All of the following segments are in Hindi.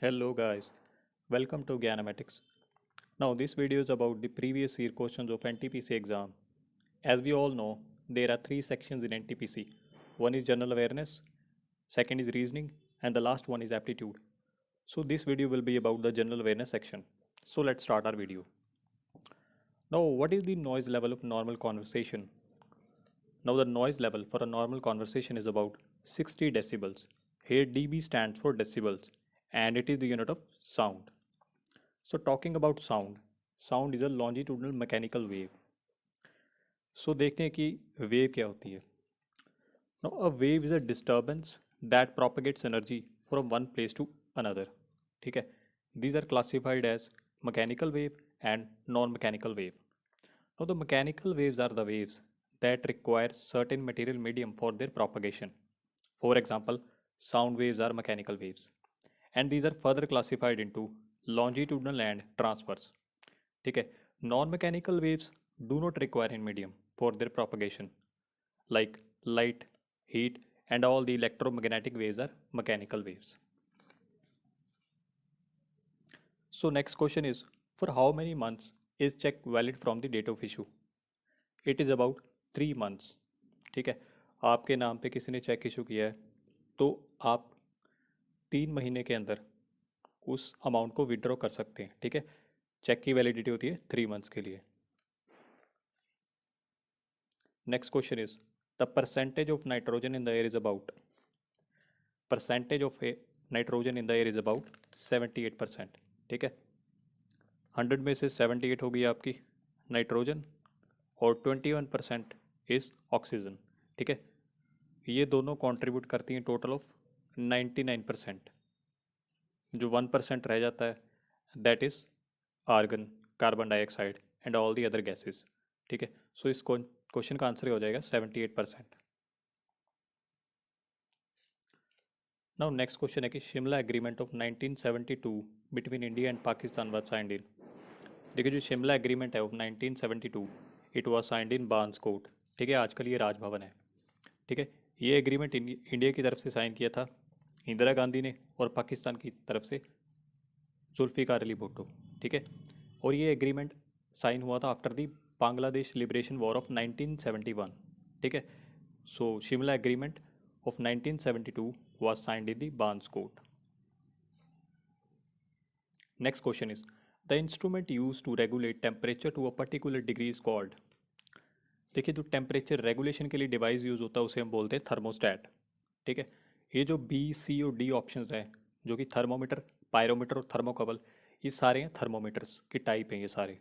Hello guys, welcome to Gyanamatics. Now this video is about the previous year questions of NTPC exam. As we all know, there are three sections in NTPC. One is general awareness, second is reasoning, and the last one is aptitude. So this video will be about the general awareness section. So let's start our video. Now what is the noise level of normal conversation? Now the noise level for a normal conversation is about 60 decibels. Here dB stands for decibels and it is the unit of sound. So talking about sound, sound is a longitudinal mechanical wave. So देखते हैं कि wave क्या होती है. Now a wave is a disturbance that propagates energy from one place to another. ठीक है. These are classified as mechanical wave and non-mechanical wave. Now the mechanical waves are the waves that require certain material medium for their propagation. For example, sound waves are mechanical waves. And these are further classified into longitudinal and transverse. ठीक है. Non-mechanical waves do not require any medium for their propagation, like light, heat, and all the electromagnetic waves are mechanical waves. So next question is, for how many months is check valid from the date of issue? It is about 3 months. ठीक है. आपके नाम पे किसी ने चेक इशू किया है तो आप 3 महीने के अंदर उस अमाउंट को विड्रॉ कर सकते हैं. ठीक है. चेक की वैलिडिटी होती है 3 मंथ्स के लिए. Next question is, the percentage of nitrogen in the air is about. Percentage of nitrogen in the air is about 78%. ठीक है. 100 में से 78 होगी आपकी नाइट्रोजन और 21% इज ऑक्सीजन. ठीक है. ये दोनों कंट्रीब्यूट करती हैं टोटल ऑफ 99%. जो 1% रह जाता है that is argon, carbon dioxide and all the other gases. ठीक है. सो इस क्वेश्चन का आंसर हो जाएगा 78%. नाउ नेक्स्ट क्वेश्चन है कि Shimla agreement of 1972 between India and Pakistan was signed इन. देखिए जो शिमला एग्रीमेंट है ऑफ 1972 इट वाज साइंड इन बांसकोट. ठीक है. आजकल ये राजभवन है. ठीक है. ये एग्रीमेंट इंडिया की तरफ से साइन किया था इंदिरा गांधी ने और पाकिस्तान की तरफ से जुल्फिकार अली भुट्टो. ठीक है. और ये एग्रीमेंट साइन हुआ था after the Bangladesh liberation war of 1971. ठीक है. So Shimla agreement of 1972 was signed in the Barnes Court. Next question is, the instrument used to regulate temperature to a particular degree is called. देखिए जो टेम्परेचर रेगुलेशन के लिए डिवाइस यूज होता है उसे हम बोलते हैं थर्मोस्टैट. ठीक है. ये जो बी सी और डी ऑप्शंस हैं जो कि थर्मोमीटर, पायरोमीटर और थर्मोकपल, ये सारे हैं थर्मोमीटर्स की टाइप हैं ये सारे.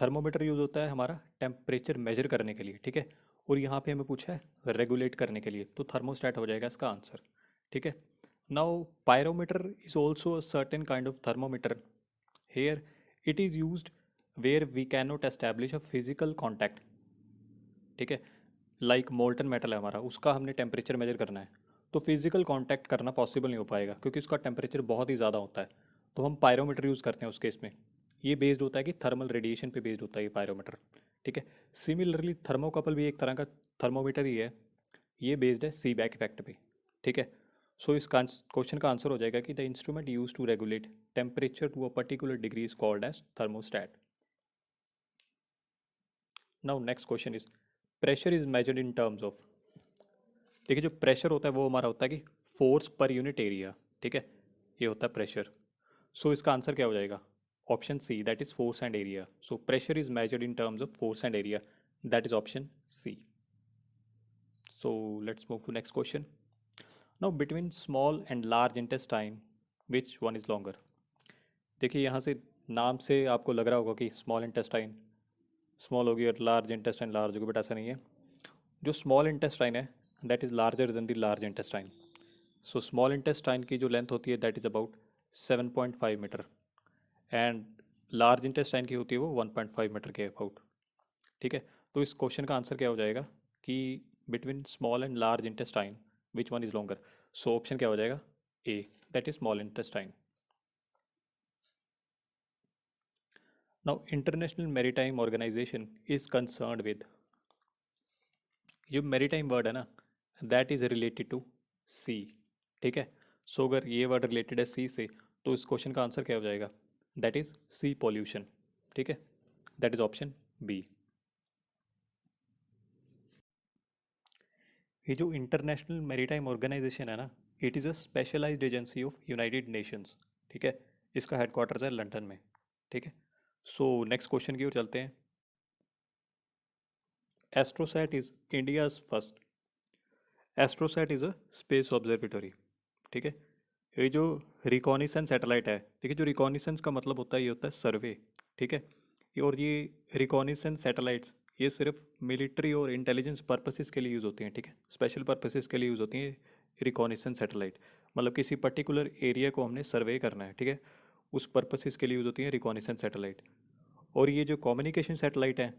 थर्मोमीटर यूज होता है हमारा टेम्परेचर मेजर करने के लिए. ठीक है. और यहाँ पे हमें पूछा है रेगुलेट करने के लिए तो थर्मोस्टैट हो जाएगा इसका आंसर. ठीक है. Now pyrometer is also a certain kind of thermometer. Here it is used where we can not establish a physical contact. ठीक है. लाइक मोल्टन मेटल है हमारा, उसका हमने टेम्परेचर मेजर करना है तो फिजिकल कांटेक्ट करना पॉसिबल नहीं हो पाएगा क्योंकि उसका टेम्परेचर बहुत ही ज़्यादा होता है. तो हम पायरोमीटर यूज़ करते हैं उस केस में. ये बेस्ड होता है कि थर्मल रेडिएशन पे बेस्ड होता है ये पायरोमीटर. ठीक है. सिमिलरली थर्मोकपल भी एक तरह का थर्मोमीटर ही है. ये बेस्ड है सी बैक इफेक्ट पे. ठीक है. सो इस क्वेश्चन का आंसर हो जाएगा कि the instrument use to regulate temperature to a particular degree is called as thermostat. Now next question is, pressure is measured in terms of. देखिए जो प्रेशर होता है वो हमारा होता है कि फोर्स पर यूनिट एरिया. ठीक है. ये होता है प्रेशर. सो इसका आंसर क्या हो जाएगा? Option C, that is force and area. So pressure is measured in terms of force and area, that is option C. So let's move to next question. Now between small and large intestine which one is longer. देखिए यहाँ से नाम से आपको लग रहा होगा कि स्मॉल इंटेस्टाइन स्मॉल होगी और लार्ज इंटेस्टाइन लार्ज होगी, बट ऐसा नहीं है. जो स्मॉल इंटेस्टाइन है that is larger than the large intestine. So small intestine की जो लेंथ होती है that is about 7.5 metre and large intestine की होती है वो 1.5 मीटर के अबाउट. ठीक है. तो इस क्वेश्चन का आंसर क्या हो जाएगा कि between small and large intestine which one is longer. So option क्या हो जाएगा? A, that is small intestine. Now international maritime organisation is concerned with. ये मैरीटाइम वर्ड है ना that is related to sea. ठीक है. सो अगर ये वर्ड रिलेटेड है सी से तो इस क्वेश्चन का आंसर क्या हो जाएगा? That is sea pollution. ठीक है, दैट इज ऑप्शन बी। ये जो इंटरनेशनल मैरीटाइम ऑर्गेनाइजेशन है ना, it is a specialised agency of United Nations. ठीक है, इसका हेडक्वार्टर्स है लंदन में। ठीक है, सो नेक्स्ट क्वेश्चन की ओर चलते हैं। AstroSat is India's first. AstroSat is a space observatory. ठीक है, ये जो रिकॉनिसेंस सैटेलाइट है, ठीक है, जो रिकॉनिसेंस का मतलब होता है, ये होता है सर्वे। ठीक है, और ये रिकॉनिसेंस सैटेलाइट्स ये सिर्फ मिलिट्री और इंटेलिजेंस पर्पसेस के लिए यूज़ होती हैं। ठीक है, स्पेशल पर्पसेस के लिए यूज़ होती हैं रिकॉनिसेंस सैटेलाइट। मतलब किसी पर्टिकुलर एरिया को हमने सर्वे करना है, ठीक है, उस पर्पसेस के लिए यूज़ होती हैं रिकॉनिसेंस सैटेलाइट। और ये जो कम्युनिकेशन सैटेलाइट हैं,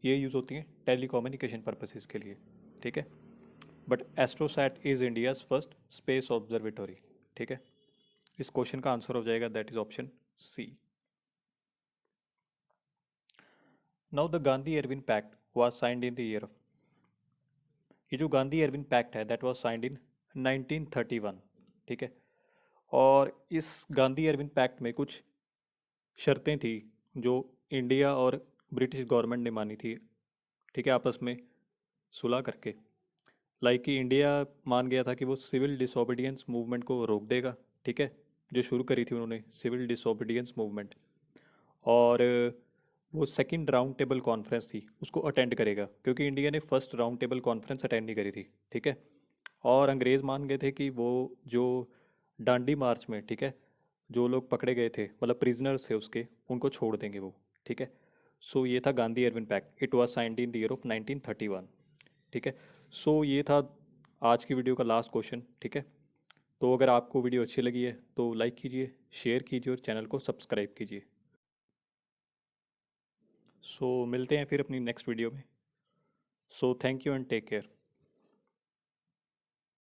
ये यूज़ होती हैं टेली कम्युनिकेशन पर्पसेस के लिए। ठीक है, but Astrosat is India's first space observatory. ठीक है, इस क्वेश्चन का आंसर हो जाएगा that is option C. Now the Gandhi Irwin pact was signed in the year of. ये जो गांधी एरविन पैक्ट है दैट वाज साइंड इन 1931। ठीक है, और इस गांधी एरविन पैक्ट में कुछ शर्तें थी जो इंडिया और ब्रिटिश गवर्नमेंट ने मानी थी। ठीक है, आपस में सुलह करके। लाइक कि इंडिया मान गया था कि वो सिविल डिसोबीडियंस मूवमेंट को रोक देगा। ठीक है, जो शुरू करी थी उन्होंने सिविल डिसोबीडियंस मूवमेंट। और वो सेकंड राउंड टेबल कॉन्फ्रेंस थी उसको अटेंड करेगा, क्योंकि इंडिया ने first round table conference attend नहीं करी थी। ठीक है, और अंग्रेज़ मान गए थे कि वो जो डांडी मार्च में, ठीक है, जो लोग पकड़े गए थे मतलब प्रिजनर्स थे उसके, उनको छोड़ देंगे वो। ठीक है, सो ये था Gandhi Irwin pact. It was signed in the year of 1931। ठीक है, सो ये था आज की वीडियो का लास्ट क्वेश्चन। ठीक है, तो अगर आपको वीडियो अच्छी लगी है तो लाइक कीजिए, शेयर कीजिए और चैनल को सब्सक्राइब कीजिए। सो मिलते हैं फिर अपनी नेक्स्ट वीडियो में। So thank you and take care.